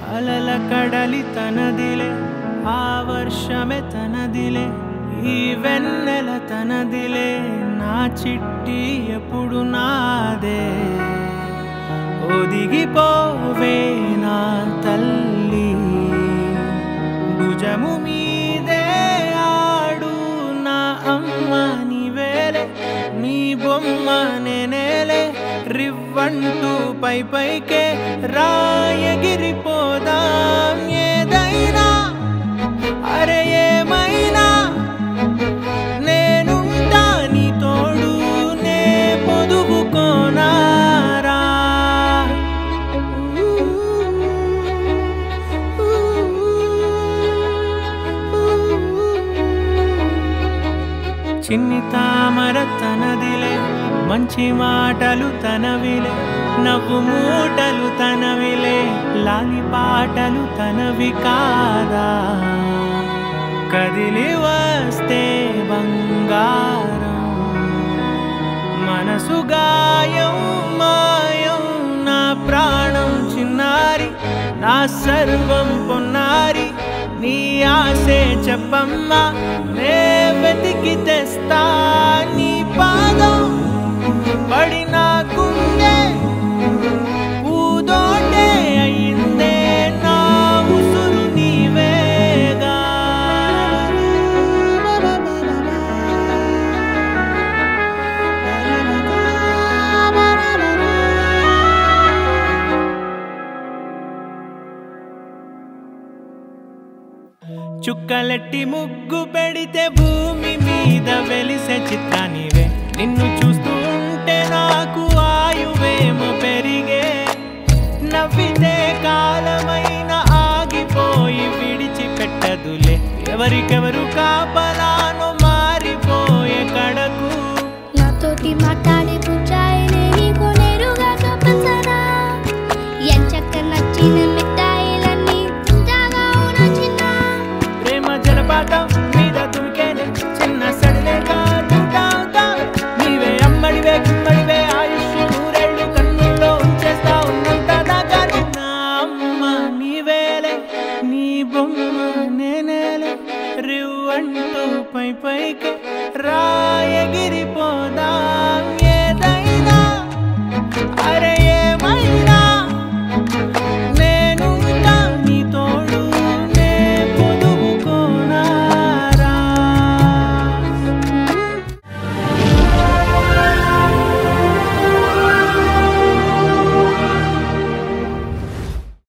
అలల కడలి తనదిలే ఆ వర్షమే తనదిలే ఈ వెన్నెల తనదిలే నా చిట్టి ఎప్పుడు నాదే ఒదిగిపోవే నా తల్లి భుజము మీదే ఆడు నా అమ్మ నీవేలే నీ బొమ్మ నేనేలే రివ్వంటూ పై పైకే రాయగిరిపోదాం ఏదైనా అరే ఏమైనా నేనుంటా నీ తోడు నే పొదుగుకోనారా చిన్ని తామర తనదిలే మంచి మాటలు తనవిలే నవ్వు మూటలు తనవిలే లాలి పాటలు తనవి కాదా కదిలి వస్తే బంగారం మనసు గాయం మాయం నా ప్రాణం చిన్నారి నా సర్వం పొన్నారి నీ ఆశే చెప్పమ్మా నే వెతికి తెస్తా నీ పాదం పడి నాకుండే పూదోటే అయిందే నా ఉసురు నీవేగా చుక్కలెట్టి ముగ్గు పెడితే భూమి మీద వెలిసే చిత్రానివే నిన్ను చూస్తూ ఉంటే నాకు ఆయువేమో పెరిగే నవ్వితే కాలమైన ఆగిపోయి విడిచిపెట్టదులే ఎవరికెవరు కాపలానో మారిపోయే కడకు నాతోటి మాట్లాడే పుచ్చాయినే నీకు నేరుగా చూపించనా ఎంచక్క నచ్చిన మిఠాయిలన్నీ తింటాగా చిన్న ప్రేమ జలపాతం మీద దుమికేనే చిన్న సడిలేగా నీవే అమ్మడివే గుమ్మడివే ఆయుష్ నూరేళ్ళు కన్నుల్లో ఉంచేస్తా ఉన్నంత దాకా నా అమ్మ నీవేలే నీ బొమ్మ నేనేలే రివ్వంటూ పై పైకి రా